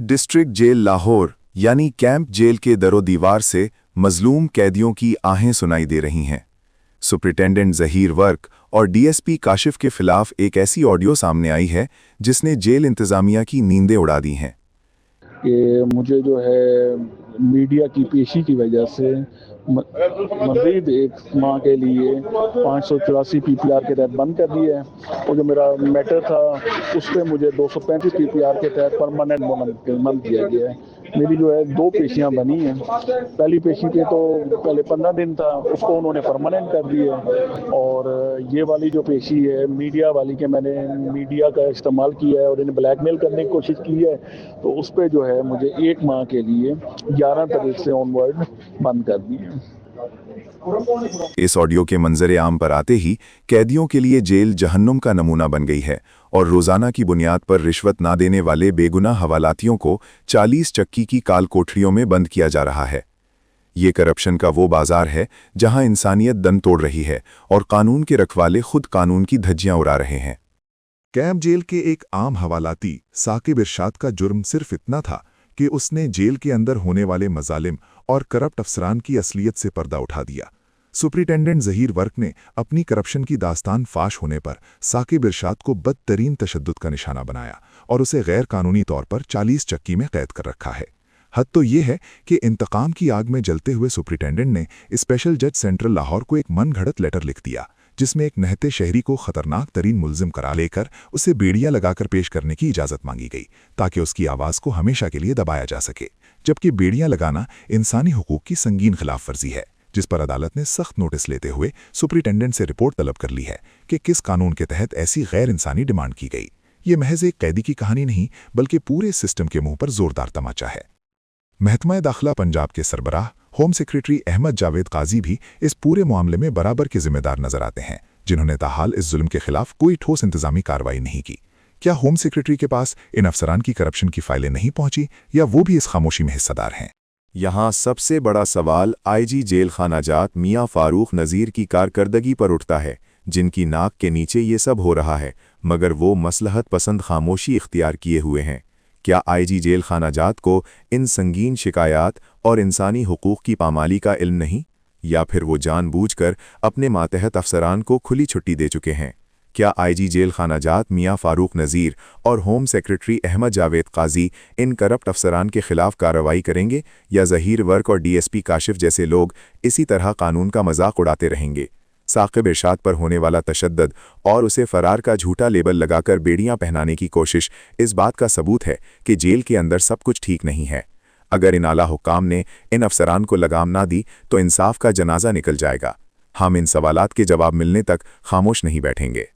District jail Lahore यानी camp jail के दरो दीवार से मजलूम कैदियों की आहें सुनाई दे रही हैं। सुप्रिटेंडेंट ज़हीर वर्क और डीएसपी काशिफ के खिलाफ एक ऐसी ऑडियो सामने आई है जिसने जेल इंतज़ामिया की नींदें उड़ा दी हैं। कि मुझे जो है मीडिया की पेशी की वजह से मज़ीद एक माह के लिए 584 पीपीआर के तहत बंद कर दिया है और जो मेरा मैटर था उस पर मुझे 235 पीपीआर के तहत परमानेंट बंद किया गया है। मेरी जो है 2 पेशियां बनी हैं। पहली पेशी पे तो पहले 15 दिन था, उसको उन्होंने परमानेंट कर दिया और ये वाली जो पेशी है मीडिया वाली के मैंने मीडिया का इस्तेमाल किया है और इन्हें ब्लैकमेल करने की कोशिश की है, तो उस पर जो है मुझे 1 माह के लिए 11 तारीख से ऑनवर्ड बंद कर दिए। इस ऑडियो के मंजर आम पर आते ही कैदियों के लिए जेल जहन्नुम का नमूना बन गई है और रोजाना की बुनियाद पर रिश्वत ना देने वाले बेगुनाह हवालातियों को 40 चक्की की काल कोठरियों में बंद किया जा रहा है। ये करप्शन का वो बाजार है जहां इंसानियत दम तोड़ रही है और कानून के रखवाले खुद कानून की धज्जियां उड़ा रहे हैं। कैंप जेल के एक आम हवालाती साकिब इरशाद का जुर्म सिर्फ इतना था कि उसने जेल के अंदर होने वाले मजालिम और करप्ट अफसरान की असलियत से पर्दा उठा दिया। सुप्रिटेंडेंट ज़हीर वर्क ने अपनी करप्शन की दास्तान फाश होने पर साकिब इरशाद को बदतरीन तशद्दुद का निशाना बनाया और उसे गैर कानूनी तौर पर 40 चक्की में कैद कर रखा है। हद तो ये है कि इंतकाम की आग में जलते हुए सुप्रिटेंडेंट ने स्पेशल जज सेंट्रल लाहौर को एक मनगढ़ंत लेटर लिख दिया जिसमें एक नहते शहरी को खतरनाक तरीन मुल्जिम करार लेकर उसे बेड़ियां लगाकर पेश करने की इजाज़त मांगी गई ताकि उसकी आवाज़ को हमेशा के लिए दबाया जा सके, जबकि बेड़ियां लगाना इंसानी हुकूक की संगीन खिलाफ वर्जी है, जिस पर अदालत ने सख्त नोटिस लेते हुए सुप्रिटेंडेंट से रिपोर्ट तलब कर ली है कि किस कानून के तहत ऐसी गैर इंसानी डिमांड की गई। ये महज एक कैदी की कहानी नहीं बल्कि पूरे सिस्टम के मुंह पर जोरदार तमाचा है। महकमा दाखिला पंजाब के सरबराह होम सेक्रेटरी अहमद जावेद काजी भी इस पूरे मामले में बराबर के जिम्मेदार नजर आते हैं, जिन्होंने ताहाल इस जुल्म के खिलाफ कोई ठोस इंतजामी कार्रवाई नहीं की। क्या होम सेक्रेटरी के पास इन अफसरान की करप्शन की फाइलें नहीं पहुंची या वो भी इस खामोशी में हिस्सेदार हैं? यहाँ सबसे बड़ा सवाल आईजी जेल खानाजात मियां फारूक नज़ीर की कारकर्दगी पर उठता है, जिनकी नाक के नीचे ये सब हो रहा है मगर वो मसलहत पसंद खामोशी इख्तियार किए हुए हैं। क्या आईजी जेल खानाजात को इन संगीन शिकायत और इंसानी हुकूक की पामाली का इल्म नहीं, या फिर वो जानबूझकर अपने मातहत अफसरान को खुली छुट्टी दे चुके हैं? क्या आईजी जेल खानाजात मियां फारूक नज़ीर और होम सेक्रेटरी अहमद जावेद काजी इन करप्ट अफसरान के खिलाफ कार्रवाई करेंगे या ज़हीर वर्क और डीएसपी काशिफ जैसे लोग इसी तरह कानून का मजाक उड़ाते रहेंगे? साकिब इरशाद पर होने वाला तशद्दुद और उसे फरार का झूठा लेबल लगाकर बेड़ियां पहनाने की कोशिश इस बात का सबूत है कि जेल के अंदर सब कुछ ठीक नहीं है। अगर इन आला हुक्काम ने इन अफसरान को लगाम ना दी तो इंसाफ का जनाजा निकल जाएगा। हम इन सवालात के जवाब मिलने तक खामोश नहीं बैठेंगे।